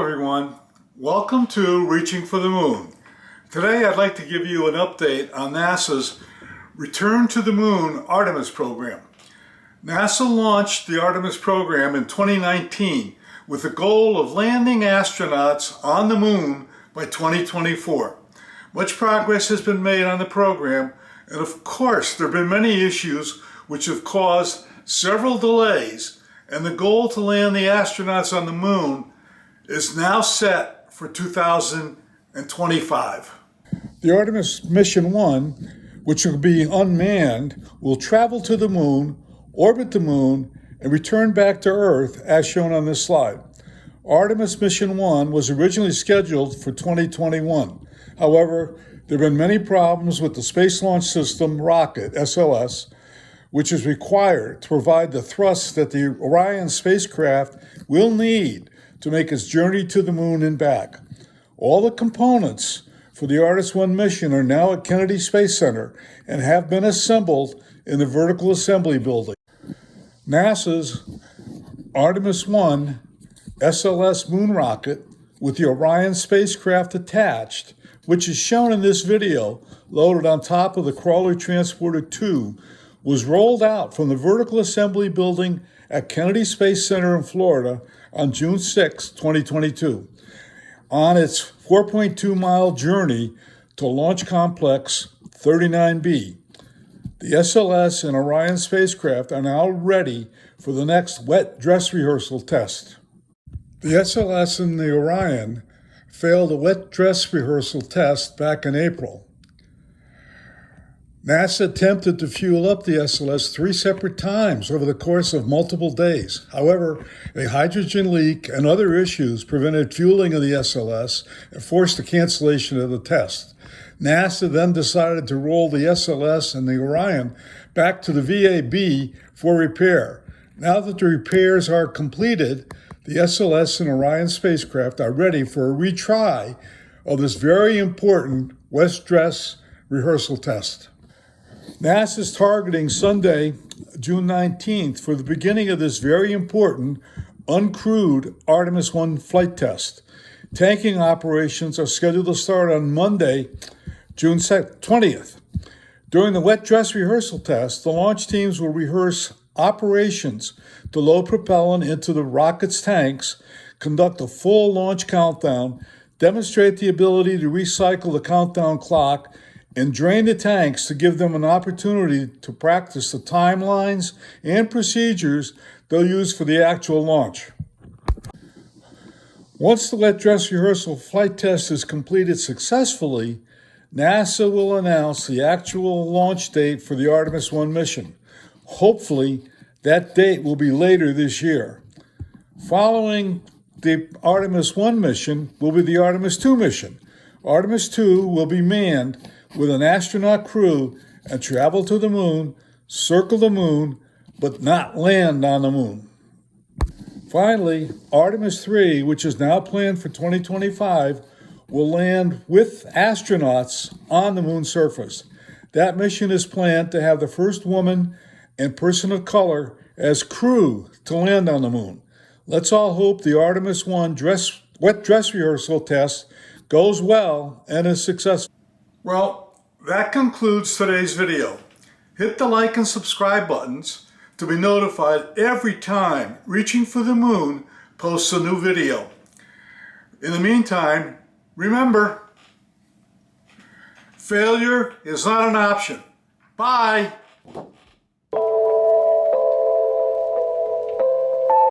everyone. Welcome to Reaching for the Moon. Today I'd like to give you an update on NASA's Return to the Moon Artemis program. NASA launched the Artemis program in 2019 with the goal of landing astronauts on the moon by 2024. Much progress has been made on the program, and of course there have been many issues which have caused several delays, and the goal to land the astronauts on the moon is now set for 2025. The Artemis Mission 1, which will be unmanned, will travel to the moon, orbit the moon, and return back to Earth as shown on this slide. Artemis Mission 1 was originally scheduled for 2021. However, there have been many problems with the Space Launch System rocket, SLS, which is required to provide the thrust that the Orion spacecraft will need to make its journey to the moon and back. All the components for the Artemis 1 mission are now at Kennedy Space Center and have been assembled in the Vertical Assembly building. NASA's Artemis 1 SLS moon rocket with the Orion spacecraft attached, which is shown in this video, loaded on top of the Crawler Transporter 2, was rolled out from the Vertical Assembly building at Kennedy Space Center in Florida on June 6, 2022, on its 4.2-mile journey to Launch Complex 39B. The SLS and Orion spacecraft are now ready for the next wet dress rehearsal test. The SLS and the Orion failed a wet dress rehearsal test back in April. NASA attempted to fuel up the SLS 3 separate times over the course of multiple days. However, a hydrogen leak and other issues prevented fueling of the SLS and forced the cancellation of the test. NASA then decided to roll the SLS and the Orion back to the VAB for repair. Now that the repairs are completed, the SLS and Orion spacecraft are ready for a retry of this very important wet dress rehearsal test. NASA is targeting Sunday, June 19th for the beginning of this very important uncrewed Artemis 1 flight test. Tanking operations are scheduled to start on Monday, June 20th. During the wet dress rehearsal test, the launch teams will rehearse operations to load propellant into the rocket's tanks, conduct a full launch countdown, demonstrate the ability to recycle the countdown clock, and drain the tanks to give them an opportunity to practice the timelines and procedures they'll use for the actual launch. Once the wet dress rehearsal flight test is completed successfully, NASA will announce the actual launch date for the Artemis 1 mission. Hopefully, that date will be later this year. Following the Artemis 1 mission will be the Artemis 2 mission. Artemis 2 will be manned with an astronaut crew and travel to the moon, circle the moon, but not land on the moon. Finally, Artemis 3, which is now planned for 2025, will land with astronauts on the moon's surface. That mission is planned to have the first woman and person of color as crew to land on the moon. Let's all hope the Artemis 1 wet dress rehearsal test goes well and is successful. Well, that concludes today's video. Hit the like and subscribe buttons to be notified every time Reaching for the Moon posts a new video. In the meantime, remember, failure is not an option. Bye.